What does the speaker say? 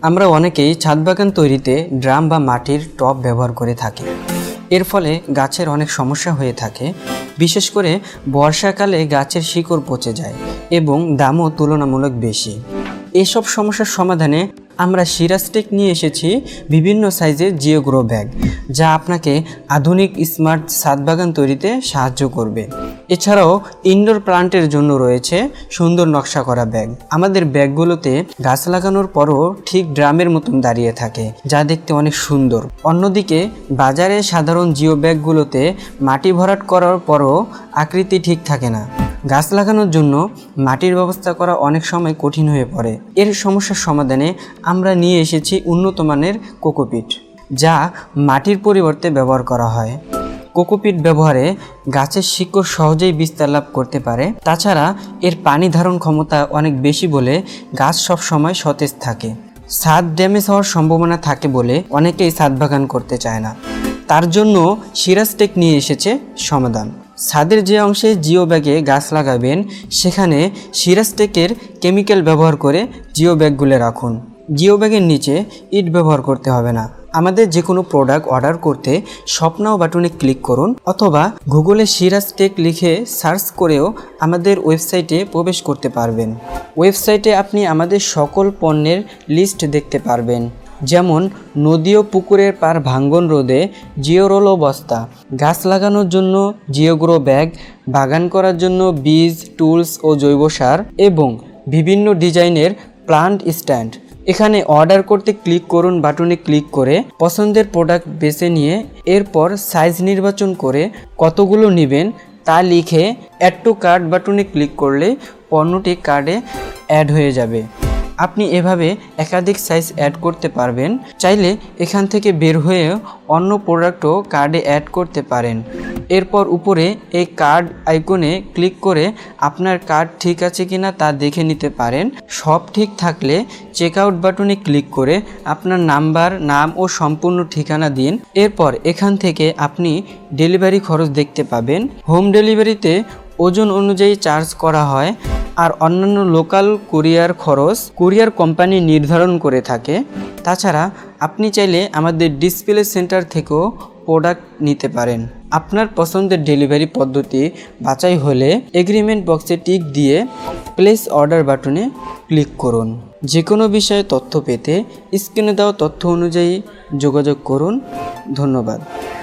আমরা অনেকেই ছাদ বাগান তৈরিতে ড্রাম বা মাটির টব ব্যবহার করে থাকি। এর ফলে গাছের অনেক সমস্যা হয়ে থাকে, বিশেষ করে বর্ষাকালে গাছের শিকড় পচে যায় এবং দামও তুলনামূলক বেশি। এসব সমস্যার সমাধানে আমরা সিরাজটেক নিয়ে এসেছি বিভিন্ন সাইজের জিওগ্রো ব্যাগ, যা আপনাকে আধুনিক স্মার্ট ছাদ বাগান তৈরিতে সাহায্য করবে। এছাড়াও ইনডোর প্লান্টের জন্য রয়েছে সুন্দর নকশা করা ব্যাগ। আমাদের ব্যাগগুলোতে গাছ লাগানোর পরও ঠিক ড্রামের মতন দাঁড়িয়ে থাকে, যা দেখতে অনেক সুন্দর। অন্যদিকে বাজারে সাধারণ জিও ব্যাগগুলোতে মাটি ভরাট করার পরও আকৃতি ঠিক থাকে না। গাছ লাগানোর জন্য মাটির ব্যবস্থা করা অনেক সময় কঠিন হয়ে পড়ে। এর সমস্যার সমাধানে আমরা নিয়ে এসেছি উন্নত মানের কোকোপিট, যা মাটির পরিবর্তে ব্যবহার করা হয়। কোকোপিট ব্যবহারে গাছের শিকড় সহজেই বিস্তার লাভ করতে পারে। তাছাড়া এর পানি ধারণ ক্ষমতা অনেক বেশি বলে গাছ সব সময় সতেজ থাকে। ছাদ ড্যামেজ হওয়ার সম্ভাবনা থাকে বলে অনেকেই ছাদ বাগান করতে চায় না। তার জন্য সিরাজটেক নিয়ে এসেছে সমাধান। ছাদের যে অংশে জিও ব্যাগে গাছ লাগাবেন সেখানে সিরাজটেকের কেমিক্যাল ব্যবহার করে জিও ব্যাগগুলো রাখুন। জিও ব্যাগের নিচে ইট ব্যবহার করতে হবে না। আমাদের যে কোনো প্রোডাক্ট অর্ডার করতে শপ নাও বাটনে ক্লিক করুন, অথবা গুগলে সিরাজটেক লিখে সার্চ করেও আমাদের ওয়েবসাইটে প্রবেশ করতে পারবেন। ওয়েবসাইটে আপনি আমাদের সকল পণ্যের লিস্ট দেখতে পারবেন, যেমন নদী ও পুকুরের পার ভাঙ্গন রোধে জিওরোলো বস্তা, গাছ লাগানোর জন্য জিওগ্রো ব্যাগ, বাগান করার জন্য বীজ, টুলস ও জৈব সার এবং বিভিন্ন ডিজাইনের প্লান্ট স্ট্যান্ড। এখানে অর্ডার করতে ক্লিক করুন বাটনে ক্লিক করে পছন্দের প্রোডাক্ট বেছে নিয়ে এরপর সাইজ নির্বাচন করে কতগুলো নেবেন তা লিখে অ্যাড টু কার্ট বাটনে ক্লিক করলে পণ্যটি কার্ডে অ্যাড হয়ে যাবে। আপনি এভাবে একাধিক সাইজ অ্যাড করতে পারবেন। চাইলে এখান থেকে বের হয়ে অন্য প্রোডাক্টও কার্ডে অ্যাড করতে পারেন। এরপর উপরে এই কার্ড আইকনে ক্লিক করে আপনার কার্ড ঠিক আছে কিনা তা দেখে নিতে পারেন। সব ঠিক থাকলে চেকআউট বাটনে ক্লিক করে আপনার নাম ও সম্পূর্ণ ঠিকানা দিন। এরপর এখান থেকে আপনি ডেলিভারি খরচ দেখতে পাবেন। হোম ডেলিভারিতে ওজন অনুযায়ী চার্জ করা হয়, আর অন্যান্য লোকাল কুরিয়ার খরচ কুরিয়ার কোম্পানি নির্ধারণ করে থাকে। তাছাড়া আপনি চাইলে আমাদের ডিসপ্লে সেন্টার থেকেও প্রোডাক্ট নিতে পারেন। আপনার পছন্দের ডেলিভারি পদ্ধতি বাছাই হলে এগ্রিমেন্ট বক্সে টিক দিয়ে প্লেস অর্ডার বাটনে ক্লিক করুন। যে কোনো বিষয়ে তথ্য পেতে স্ক্রিনে দেওয়া তথ্য অনুযায়ী যোগাযোগ করুন। ধন্যবাদ।